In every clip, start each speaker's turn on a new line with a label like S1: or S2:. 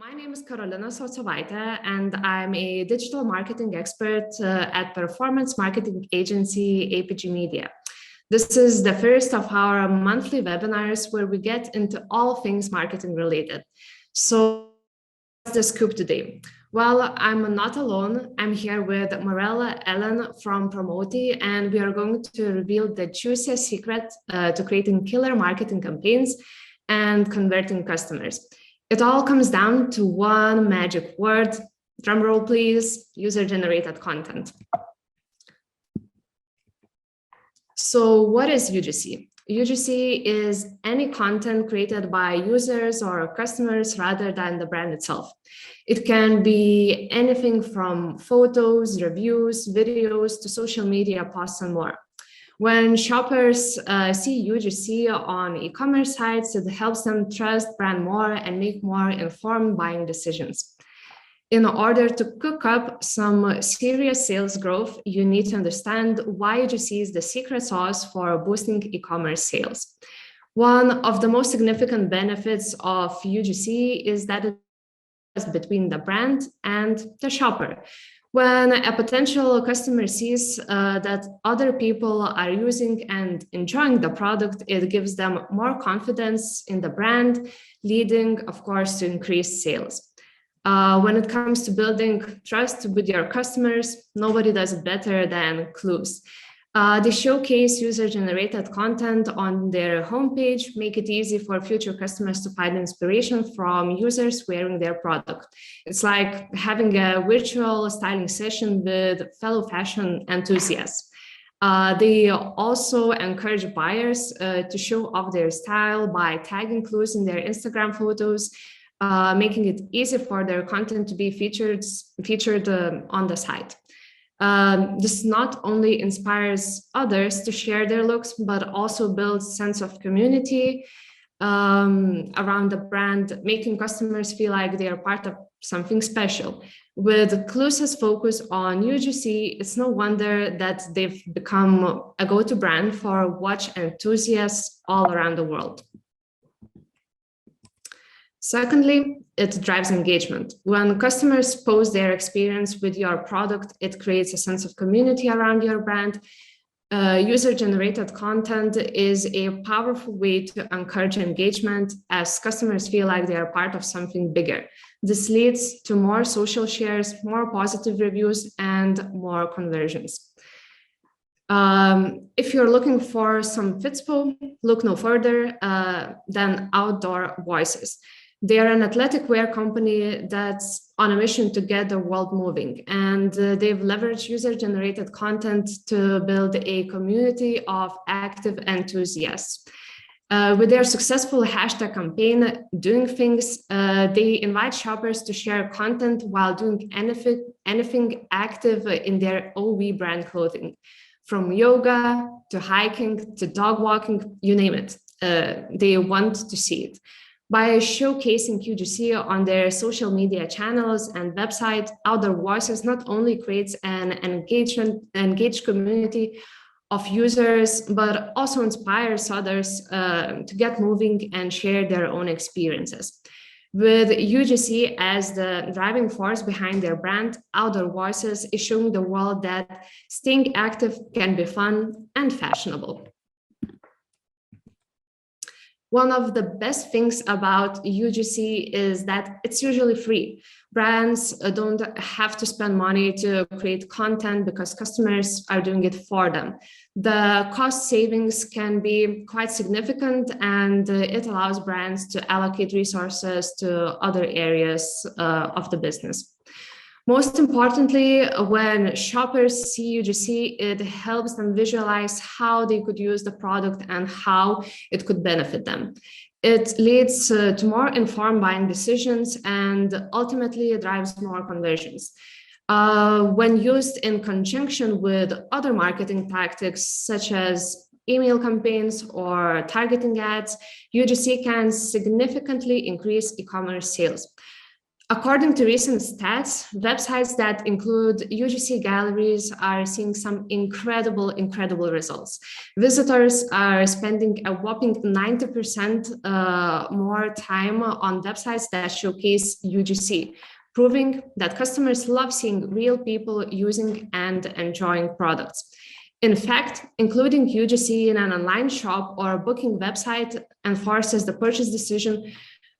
S1: My name is Karolina Socovaitė, and I'm a digital marketing expert at performance marketing agency APG Media. This is the first of our monthly webinars where we get into all things marketing related. So what's the scoop today? Well, I'm not alone. I'm here with Morella Ellen from Promoti, and we are going to reveal the juiciest secret to creating killer marketing campaigns and converting customers. It all comes down to one magic word. Drum roll, please. User-generated content. So what is UGC? UGC is any content created by users or customers rather than the brand itself. It can be anything from photos, reviews, videos, to social media posts and more. When shoppers see UGC on e-commerce sites, it helps them trust brand more and make more informed buying decisions. In order to cook up some serious sales growth, you need to understand why UGC is the secret sauce for boosting e-commerce sales. One of the most significant benefits of UGC is that it is between the brand and the shopper. When a potential customer sees that other people are using and enjoying the product, it gives them more confidence in the brand, leading, of course, to increased sales. When it comes to building trust with your customers, nobody does it better than Clues. They showcase user-generated content on their homepage, make it easy for future customers to find inspiration from users wearing their product. It's like having a virtual styling session with fellow fashion enthusiasts. They also encourage buyers to show off their style by tagging Clues in their Instagram photos, making it easy for their content to be featured on the site. This not only inspires others to share their looks, but also builds a sense of community around the brand, making customers feel like they are part of something special. With Clues' focus on UGC, it's no wonder that they've become a go-to brand for watch enthusiasts all around the world. Secondly, it drives engagement. When customers post their experience with your product, it creates a sense of community around your brand. User-generated content is a powerful way to encourage engagement as customers feel like they are part of something bigger. This leads to more social shares, more positive reviews, and more conversions. If you're looking for some Fitspo, look no further than Outdoor Voices. They are an athletic wear company that's on a mission to get the world moving, and they've leveraged user-generated content to build a community of active enthusiasts. With their successful hashtag campaign, Doing Things, they invite shoppers to share content while doing anything active in their OV brand clothing. From yoga to hiking to dog walking, you name it, they want to see it. By showcasing UGC on their social media channels and website, Outdoor Voices not only creates an engaged community of users, but also inspires others to get moving and share their own experiences. With UGC as the driving force behind their brand, Outdoor Voices is showing the world that staying active can be fun and fashionable. One of the best things about UGC is that it's usually free. Brands don't have to spend money to create content because customers are doing it for them. The cost savings can be quite significant, and it allows brands to allocate resources to other areas of the business. Most importantly, when shoppers see UGC, it helps them visualize how they could use the product and how it could benefit them. It leads to more informed buying decisions, and ultimately it drives more conversions. When used in conjunction with other marketing tactics, such as email campaigns or targeting ads, UGC can significantly increase e-commerce sales. According to recent stats, websites that include UGC galleries are seeing some incredible results. Visitors are spending a whopping 90% more time on websites that showcase UGC, proving that customers love seeing real people using and enjoying products. In fact, including UGC in an online shop or booking website enforces the purchase decision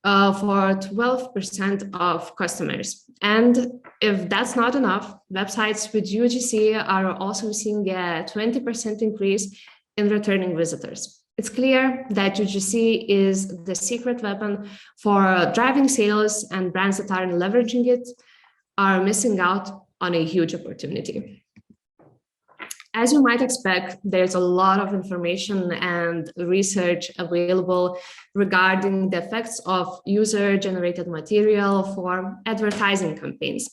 S1: for 12% of customers. And if that's not enough, websites with UGC are also seeing a 20% increase in returning visitors. It's clear that UGC is the secret weapon for driving sales, and brands that are leveraging it are missing out on a huge opportunity. As you might expect, there's a lot of information and research available regarding the effects of user-generated material for advertising campaigns.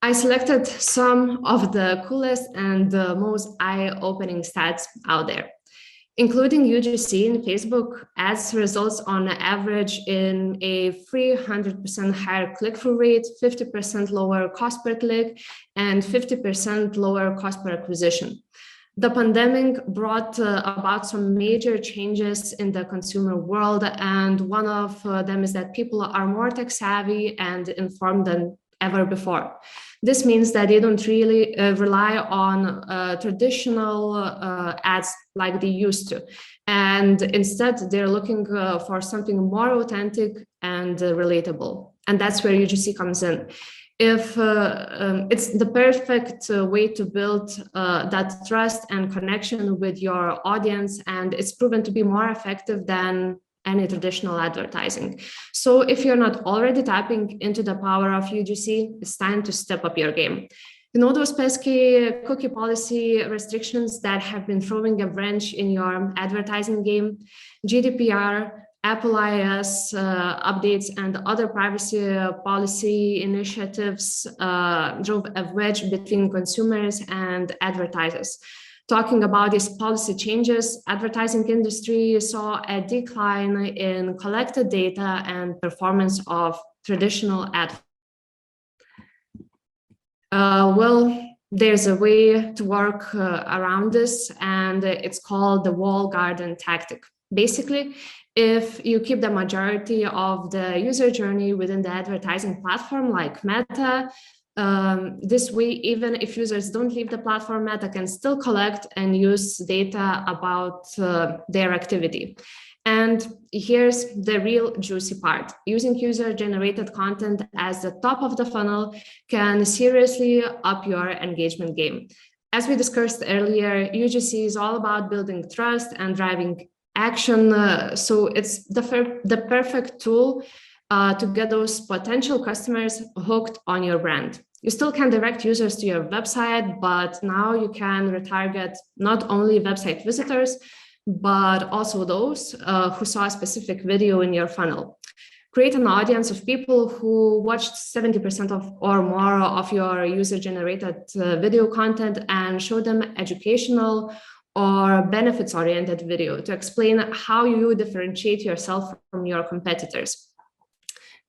S1: I selected some of the coolest and the most eye-opening stats out there, including UGC in Facebook ads results on average in a 300% higher click-through rate, 50% lower cost per click, and 50% lower cost per acquisition. The pandemic brought about some major changes in the consumer world, and one of them is that people are more tech savvy and informed than ever before. This means that they don't really rely on traditional ads like they used to. And instead, they're looking for something more authentic and relatable. And that's where UGC comes in. If it's the perfect way to build that trust and connection with your audience, and it's proven to be more effective than any traditional advertising. So if you're not already tapping into the power of UGC, it's time to step up your game. You know those pesky cookie policy restrictions that have been throwing a wrench in your advertising game? GDPR, Apple iOS updates, and other privacy policy initiatives drove a wedge between consumers and advertisers. Talking about these policy changes, advertising industry saw a decline in collected data and performance of traditional ad. Well, there's a way to work around this, and it's called the walled garden tactic. Basically, if you keep the majority of the user journey within the advertising platform like Meta, this way, even if users don't leave the platform, Meta can still collect and use data about their activity. And here's the real juicy part. Using user-generated content as the top of the funnel can seriously up your engagement game. As we discussed earlier, UGC is all about building trust and driving action. So it's the perfect tool to get those potential customers hooked on your brand. You still can direct users to your website, but now you can retarget not only website visitors, but also those who saw a specific video in your funnel. Create an audience of people who watched 70% of or more of your user-generated video content and show them educational or benefits-oriented video to explain how you differentiate yourself from your competitors.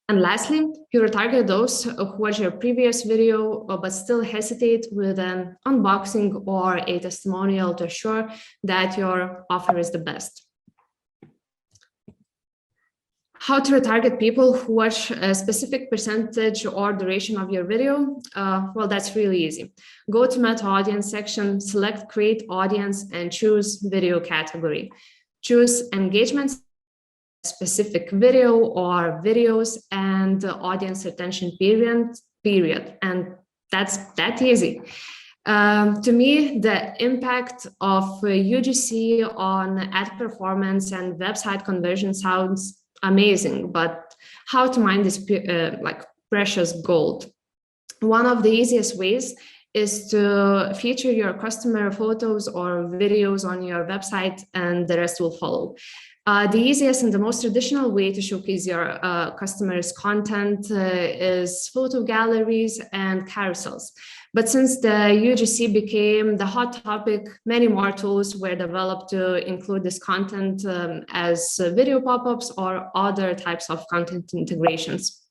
S1: And lastly, you retarget those who watch your previous video but still hesitate with an unboxing or a testimonial to assure that your offer is the best. How to retarget people who watch a specific percentage or duration of your video? Well, that's really easy. Go to Meta Audience section, select Create Audience, and choose Video category. Choose Engagement, specific video or videos, and audience retention period. And that's that easy. To me, the impact of UGC on ad performance and website conversion sounds amazing, but how to mine this like precious gold? One of the easiest ways is to feature your customer photos or videos on your website, and the rest will follow. The easiest and the most traditional way to showcase your customers' content is photo galleries and carousels. But since the UGC became the hot topic, many more tools were developed to include this content as video pop-ups or other types of content integrations.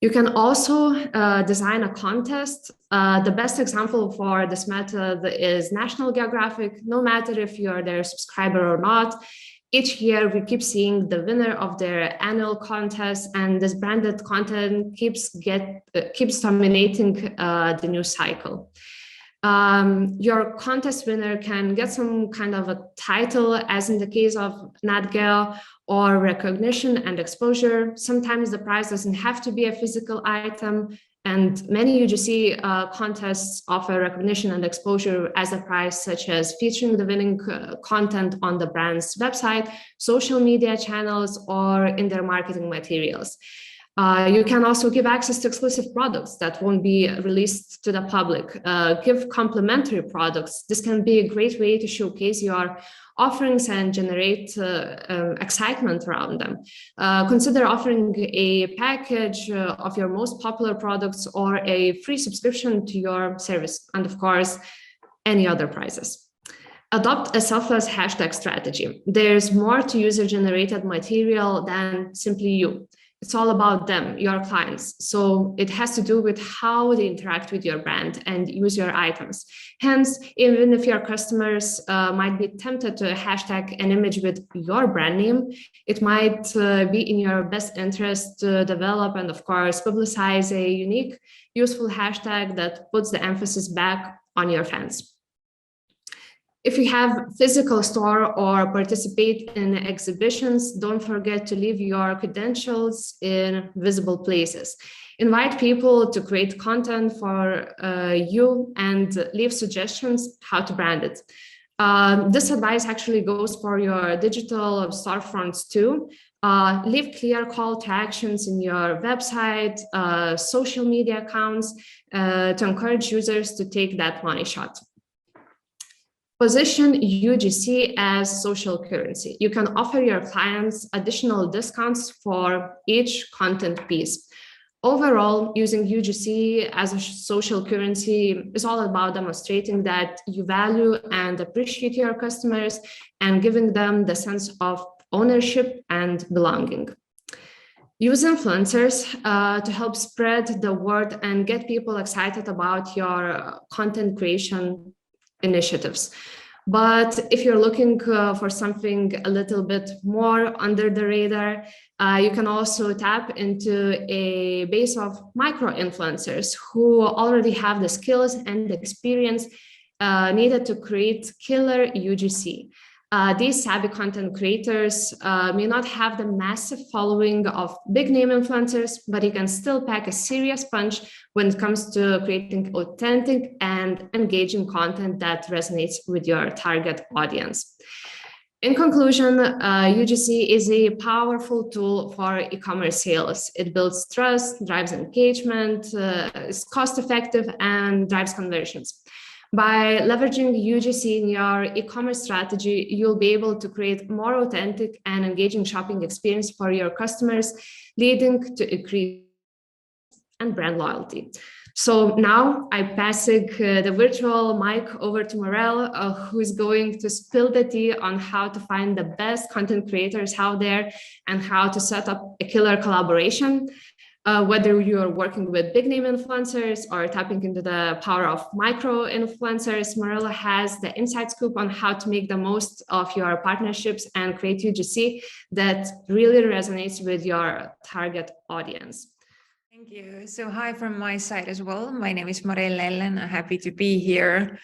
S1: You can also design a contest. The best example for this method is National Geographic. No matter if you're their subscriber or not, each year we keep seeing the winner of their annual contest, and this branded content keeps dominating the news cycle. Your contest winner can get some kind of a title, as in the case of Nat Geo, or recognition and exposure. Sometimes the prize doesn't have to be a physical item, and many UGC contests offer recognition and exposure as a prize, such as featuring the winning content on the brand's website, social media channels, or in their marketing materials. You can also give access to exclusive products that won't be released to the public. Give complimentary products. This can be a great way to showcase your offerings and generate excitement around them. Consider offering a package of your most popular products, or a free subscription to your service, and of course, any other prizes. Adopt a selfless hashtag strategy. There's more to user-generated material than simply you. It's all about them, your clients. So it has to do with how they interact with your brand and use your items. Hence, even if your customers might be tempted to hashtag an image with your brand name, it might be in your best interest to develop and, of course, publicize a unique, useful hashtag that puts the emphasis back on your fans. If you have physical store or participate in exhibitions, don't forget to leave your credentials in visible places. Invite people to create content for you and leave suggestions how to brand it. This advice actually goes for your digital storefronts too. Leave clear call to actions in your website, social media accounts to encourage users to take that money shot. Position UGC as social currency. You can offer your clients additional discounts for each content piece. Overall, using UGC as a social currency is all about demonstrating that you value and appreciate your customers and giving them the sense of ownership and belonging. Use influencers to help spread the word and get people excited about your content creation initiatives. But if you're looking for something a little bit more under the radar, you can also tap into a base of micro influencers who already have the skills and experience needed to create killer UGC. These savvy content creators may not have the massive following of big name influencers, but you can still pack a serious punch when it comes to creating authentic and engaging content that resonates with your target audience. In conclusion, UGC is a powerful tool for e-commerce sales. It builds trust, drives engagement, is cost-effective, and drives conversions. By leveraging UGC in your e-commerce strategy, you'll be able to create more authentic and engaging shopping experience for your customers, leading to increased and brand loyalty. So now I'm passing the virtual mic over to Morel, who is going to spill the tea on how to find the best content creators out there and how to set up a killer collaboration. Whether you're working with big name influencers or tapping into the power of micro influencers, Marilla has the inside scoop on how to make the most of your partnerships and create UGC that really resonates with your target audience.
S2: Thank you. So hi from my side as well. My name is Morella Ellen. I'm happy to be here.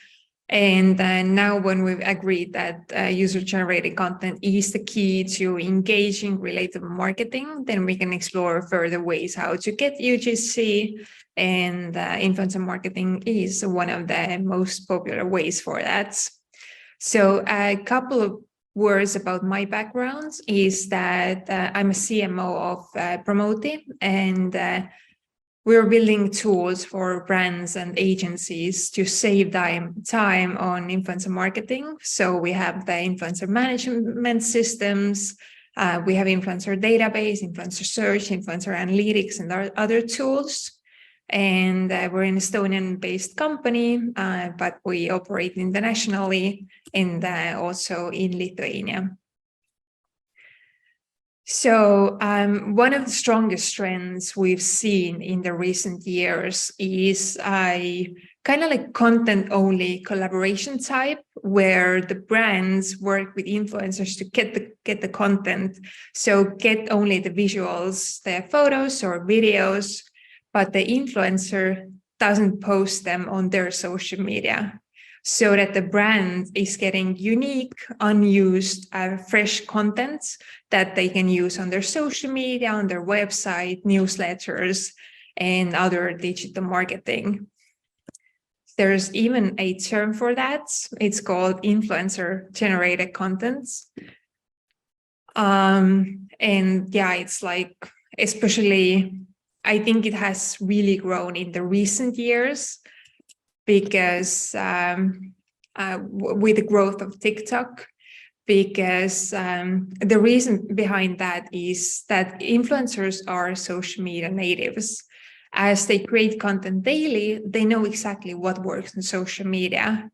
S2: And now when we've agreed that user-generated content is the key to engaging relatable marketing, then we can explore further ways how to get UGC, and influencer marketing is one of the most popular ways for that. So a couple of words about my background is that I'm a CMO of Promote, and we're building tools for brands and agencies to save time on influencer marketing. So we have the influencer management systems, we have influencer database, influencer search, influencer analytics, and other tools. And we're an Estonian-based company, but we operate internationally and also in Lithuania. So one of the strongest trends we've seen in the recent years is a kind of like content-only collaboration type, where the brands work with influencers to get the content. So get only the visuals, the photos or videos, but the influencer doesn't post them on their social media, so that the brand is getting unique, unused, fresh content that they can use on their social media, on their website, newsletters, and other digital marketing. There's even a term for that. It's called influencer-generated content. And yeah, it's like, especially, I think it has really grown in the recent years, because with the growth of TikTok, because the reason behind that is that influencers are social media natives. As they create content daily, they know exactly what works on social media.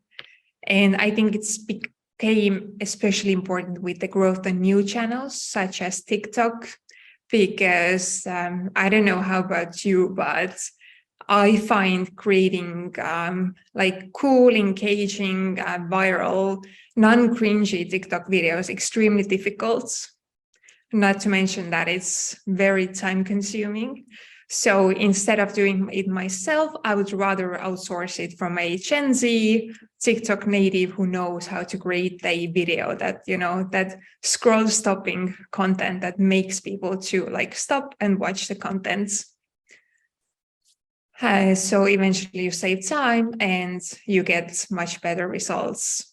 S2: And I think it's became especially important with the growth of new channels such as TikTok, because I don't know how about you, but I find creating like cool, engaging, viral, non-cringy TikTok videos extremely difficult. Not to mention that it's very time consuming. So instead of doing it myself, I would rather outsource it from a Gen Z TikTok native who knows how to create a video that, you know, that scroll stopping content that makes people to like stop and watch the content. So eventually you save time and you get much better results.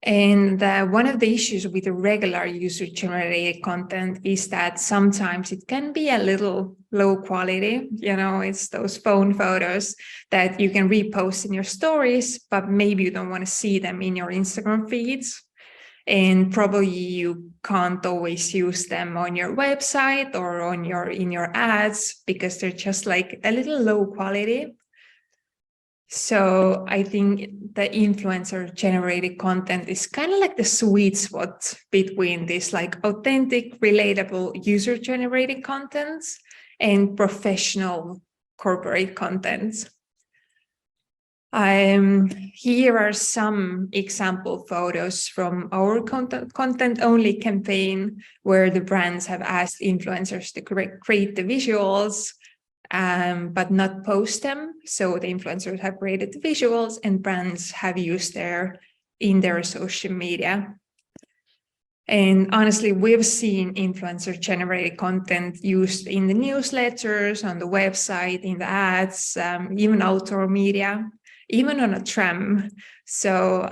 S2: And one of the issues with the regular user-generated content is that sometimes it can be a little low quality. You know, it's those phone photos that you can repost in your stories, but maybe you don't want to see them in your Instagram feeds. And probably you can't always use them on your website or on in your ads because they're just like a little low quality. So I think the influencer generated content is kind of like the sweet spot between this like authentic, relatable user generated content and professional corporate content. Here are some example photos from our content-only campaign, where the brands have asked influencers to create the visuals, but not post them. So the influencers have created the visuals and brands have used in their social media. And honestly, we've seen influencer-generated content used in the newsletters, on the website, in the ads, even outdoor media, even on a tram. So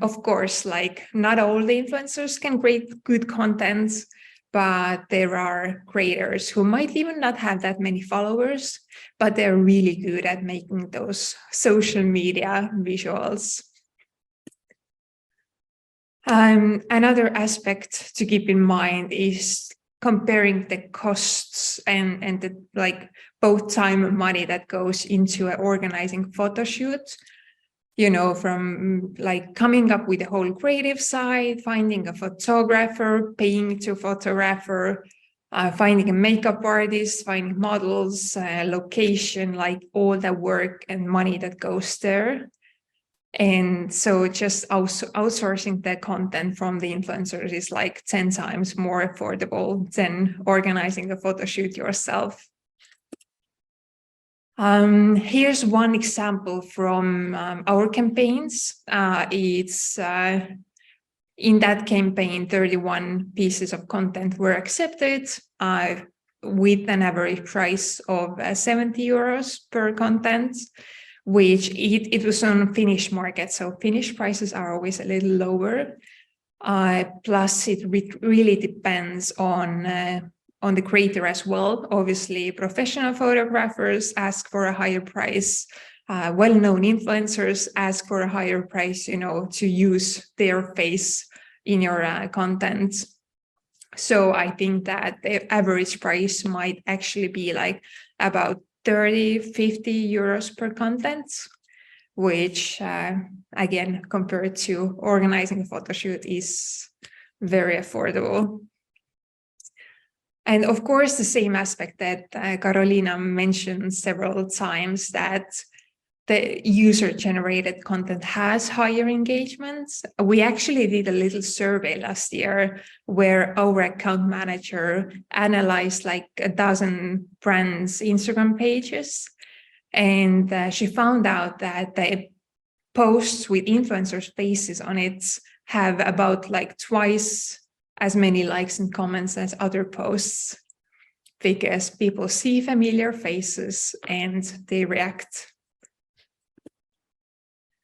S2: of course, like not all the influencers can create good content, but there are creators who might even not have that many followers, but they're really good at making those social media visuals. Another aspect to keep in mind is comparing the costs and the like both time and money that goes into organizing photo shoot, you know, from like coming up with the whole creative side, finding a photographer, paying to a photographer, finding a makeup artist, finding models, location, like all the work and money that goes there. And so just also outsourcing the content from the influencers is like 10 times more affordable than organizing a photo shoot yourself. Here's one example from our campaigns. It's in that campaign, 31 pieces of content were accepted with an average price of 70 euros per content, which it was on Finnish market. So Finnish prices are always a little lower. Plus, it really depends on the creator as well. Obviously, professional photographers ask for a higher price. Well-known influencers ask for a higher price, you know, to use their face in your content. So I think that the average price might actually be like about 30, 50 euros per content, which again, compared to organizing a photo shoot is very affordable. And of course, the same aspect that Carolina mentioned several times, that the user-generated content has higher engagements. We actually did a little survey last year where our account manager analyzed like 12 brands' Instagram pages. And she found out that the posts with influencers' faces on it have about like twice as many likes and comments as other posts, because people see familiar faces and they react.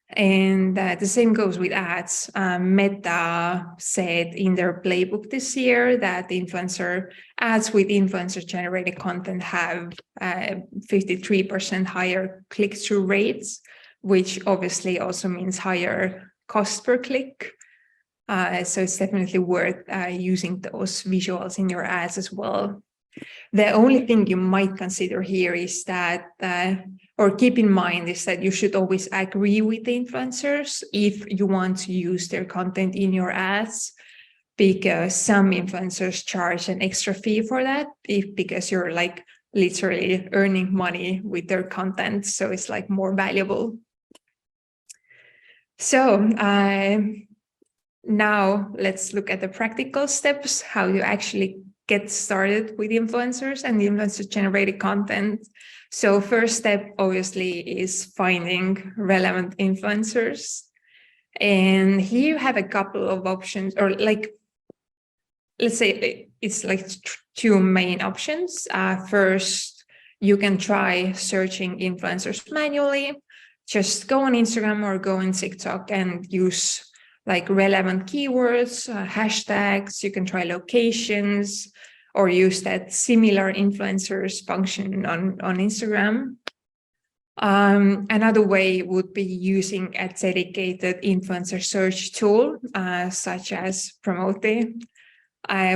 S2: And the same goes with ads. Meta said in their playbook this year that ads with influencer-generated content have 53% higher click-through rates, which obviously also means higher cost per click. So it's definitely worth using those visuals in your ads as well. The only thing you might consider here is that, or keep in mind, is that you should always agree with the influencers if you want to use their content in your ads, because some influencers charge an extra fee for that, because you're like literally earning money with their content. So it's like more valuable. So now let's look at the practical steps, how you actually get started with influencers and influencer-generated content. So first step, obviously, is finding relevant influencers. And here you have a couple of options, or like, let's say it's like two main options. First, you can try searching influencers manually. Just go on Instagram or go on TikTok and use like relevant keywords, hashtags. You can try locations or use that similar influencers function on Instagram. Another way would be using a dedicated influencer search tool, such as Promote.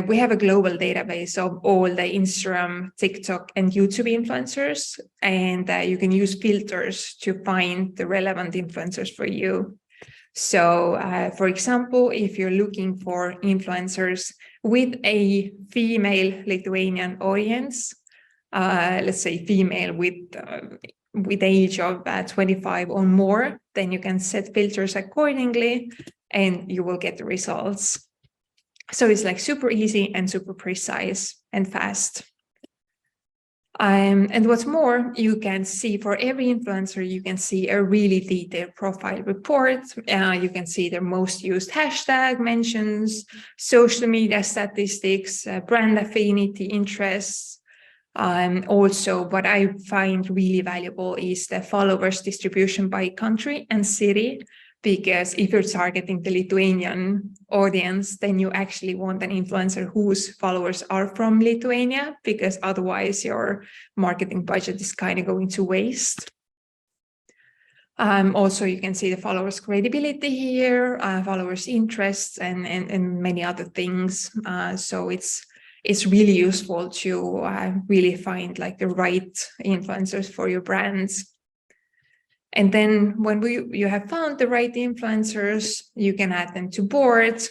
S2: We have a global database of all the Instagram, TikTok, and YouTube influencers, and you can use filters to find the relevant influencers for you. So, for example, if you're looking for influencers with a female Lithuanian audience, let's say female with age of 25 or more, then you can set filters accordingly and you will get the results. So it's like super easy and super precise and fast. And what's more, you can see for every influencer, you can see a really detailed profile report. You can see their most used hashtag mentions, social media statistics, brand affinity, interests. Also, what I find really valuable is the followers distribution by country and city, because if you're targeting the Lithuanian audience, then you actually want an influencer whose followers are from Lithuania, because otherwise your marketing budget is kind of going to waste. Also, you can see the followers' credibility here, followers' interests, and many other things. So it's really useful to really find like the right influencers for your brands. And then when you have found the right influencers, you can add them to boards,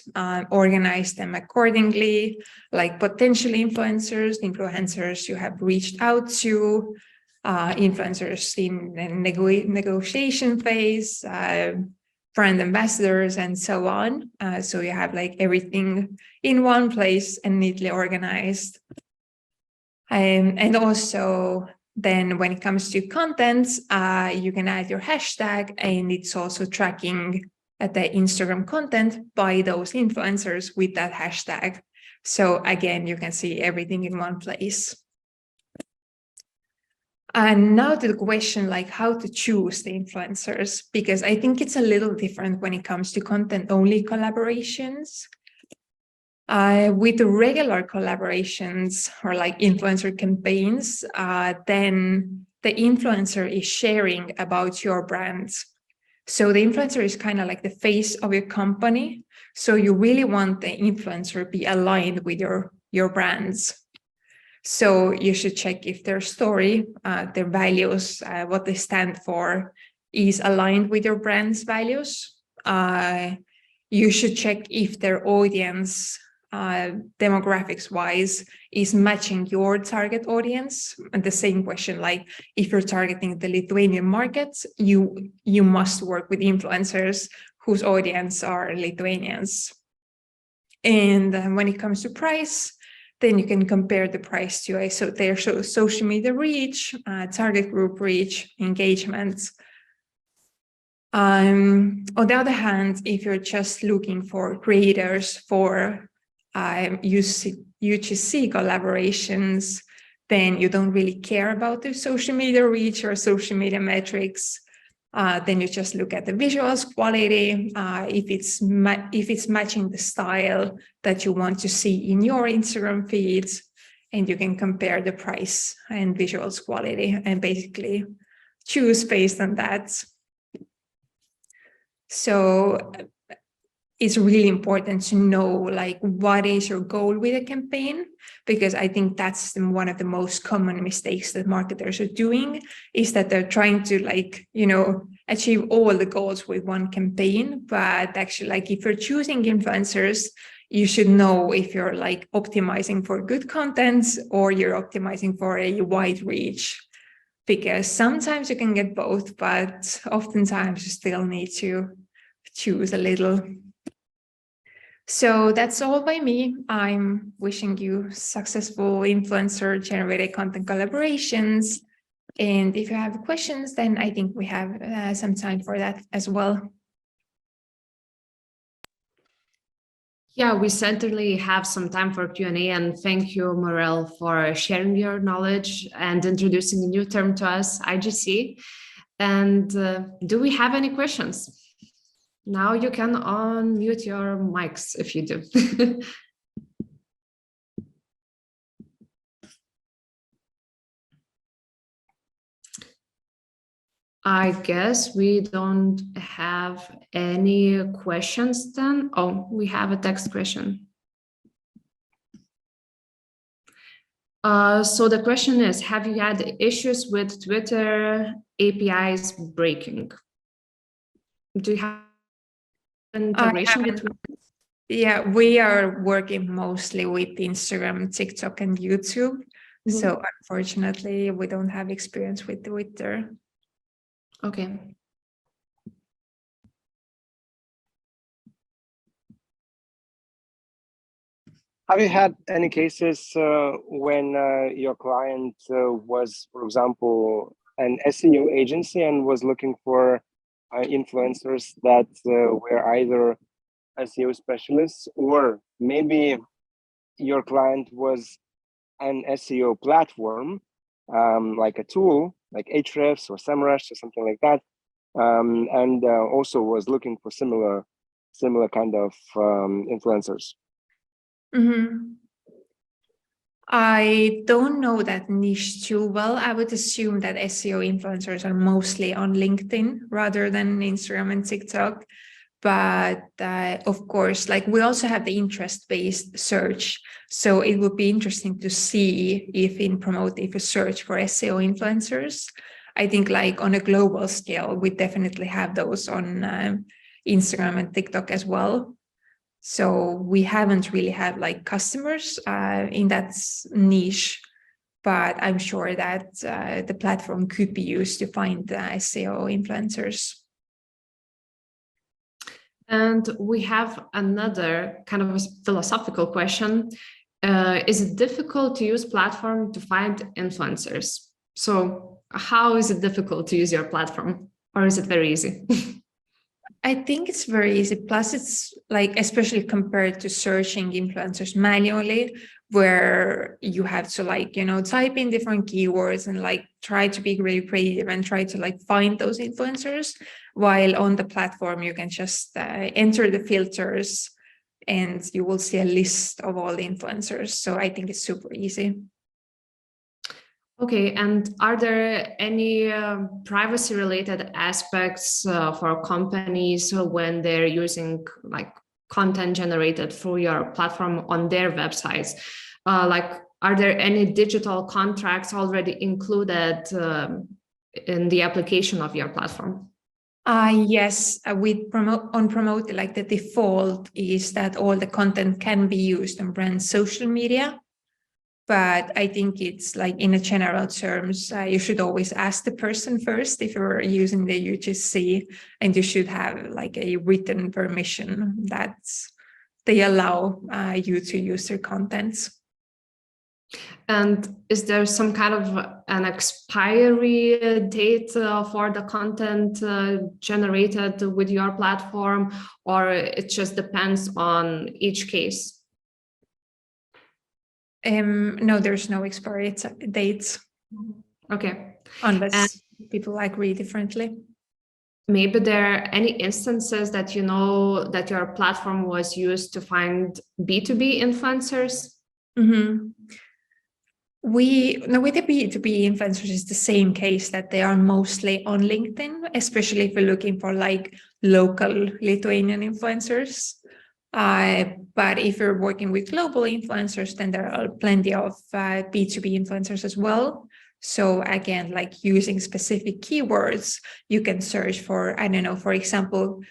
S2: organize them accordingly, like potential influencers you have reached out to, influencers in the negotiation phase, brand ambassadors, and so on. So you have like everything in one place and neatly organized. And also, then when it comes to content, you can add your hashtag, and it's also tracking the Instagram content by those influencers with that hashtag. So again, you can see everything in one place. And now to the question, like how to choose the influencers, because I think it's a little different when it comes to content-only collaborations. With the regular collaborations or like influencer campaigns, then the influencer is sharing about your brands. So the influencer is kind of like the face of your company. So you really want the influencer to be aligned with your brands. So you should check if their story, their values, what they stand for is aligned with your brand's values. you should check if their audience demographics wise is matching your target audience. And the same question, like if you're targeting the Lithuanian markets, you must work with influencers whose audience are Lithuanians. And when it comes to price, then you can compare the price to their social media reach, target group reach, engagement. On the other hand, if you're just looking for creators for UGC collaborations, then you don't really care about the social media reach or social media metrics. Then you just look at the visuals quality, if it's matching the style that you want to see in your Instagram feeds, and you can compare the price and visuals quality and basically choose based on that. So it's really important to know like what is your goal with a campaign, because I think that's one of the most common mistakes that marketers are doing, is that they're trying to like, achieve all the goals with one campaign. But actually, like if you're choosing influencers, you should know if you're like optimizing for good content or you're optimizing for a wide reach, because sometimes you can get both, but oftentimes you still need to choose a little. So that's all by me. I'm wishing you successful influencer generated content collaborations. And if you have questions, then I think we have some time for that as well.
S1: Yeah, we certainly have some time for Q&A, and thank you, Morel, for sharing your knowledge and introducing a new term to us, IGC. And do we have any questions? Now you can unmute your mics if you do. I guess we don't have any questions then. Oh, we have a text question. So the question is, have you had issues with Twitter APIs breaking? Do you have integration with Twitter?
S2: Yeah, we are working mostly with Instagram, TikTok, and YouTube. Mm-hmm. So unfortunately, we don't have experience with Twitter.
S1: Okay.
S3: Have you had any cases when your client was, for example, an SEO agency and was looking for influencers that were either SEO specialists, or maybe your client was an SEO platform, like a tool, like Ahrefs or SEMrush or something like that, and also was looking for similar kind of influencers?
S2: Mm-hmm. I don't know that niche too well. I would assume that SEO influencers are mostly on LinkedIn rather than Instagram and TikTok. But of course, like we also have the interest-based search. So it would be interesting to see if you search for SEO influencers. I think like on a global scale, we definitely have those on Instagram and TikTok as well. So we haven't really had like customers in that niche, but I'm sure that the platform could be used to find SEO influencers.
S1: And we have another kind of a philosophical question. Is it difficult to use platform to find influencers? So how is it difficult to use your platform, or is it very easy?
S2: I think it's very easy. Plus, it's like, especially compared to searching influencers manually, where you have to like, type in different keywords and like try to be really creative and try to like find those influencers. While on the platform, you can just enter the filters and you will see a list of all the influencers. So I think it's super easy.
S1: Okay, and are there any privacy-related aspects for companies when they're using like content generated through your platform on their websites? Like, are there any digital contracts already included in the application of your platform?
S2: Yes, we promote like the default is that all the content can be used on brand social media. But I think it's like in a general terms, you should always ask the person first if you're using the UGC, and you should have like a written permission that they allow you to use their contents.
S1: And is there some kind of an expiry date for the content generated with your platform, or it just depends on each case?
S2: No, there's no expiry dates.
S1: Okay.
S2: Unless people agree differently.
S1: Maybe there are any instances that you know that your platform was used to find B2B influencers?
S2: Mm-hmm. With the B2B influencers, it's the same case that they are mostly on LinkedIn, especially if you're looking for like local Lithuanian influencers. But if you're working with global influencers, then there are plenty of B2B influencers as well. So again, like using specific keywords, you can search for, I don't know, for example,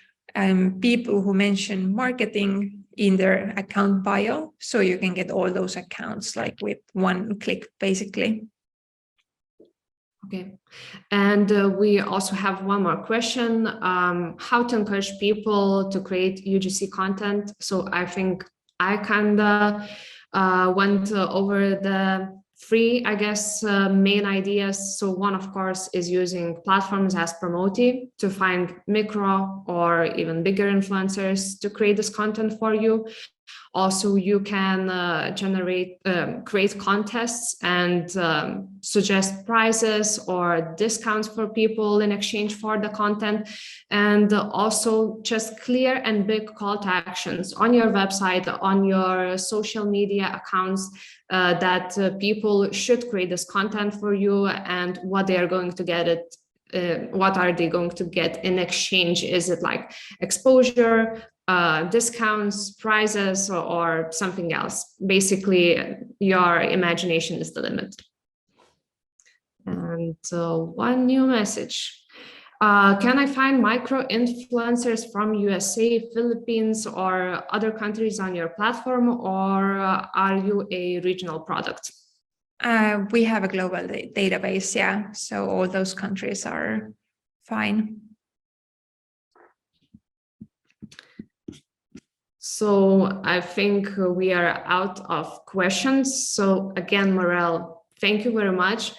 S2: people who mention marketing in their account bio. So you can get all those accounts like with one click, basically.
S1: Okay. And we also have one more question, how to encourage people to create UGC content. So I think I kind of went over the three, I guess, main ideas. So one, of course, is using platforms as Promoti to find micro or even bigger influencers to create this content for you. Also, you can create contests and suggest prizes or discounts for people in exchange for the content. And also just clear and big call to actions on your website, on your social media accounts, that people should create this content for you, and what they are going to get it. What are they going to get in exchange? Is it like exposure, discounts, prizes, or something else? Basically, your imagination is the limit. And one new message. Can I find micro influencers from USA, Philippines, or other countries on your platform, or are you a regional product?
S2: We have a global database, yeah. So all those countries are fine.
S1: So I think we are out of questions. So again, Morel, thank you very much.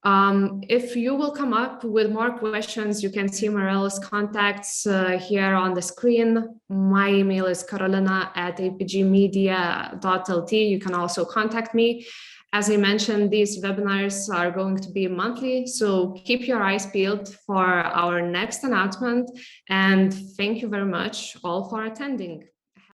S1: If you will come up with more questions, you can see Morel's contacts here on the screen. My email is carolina@apgmedia.lt. You can also contact me. As I mentioned, these webinars are going to be monthly, so keep your eyes peeled for our next announcement. And thank you very much all for attending.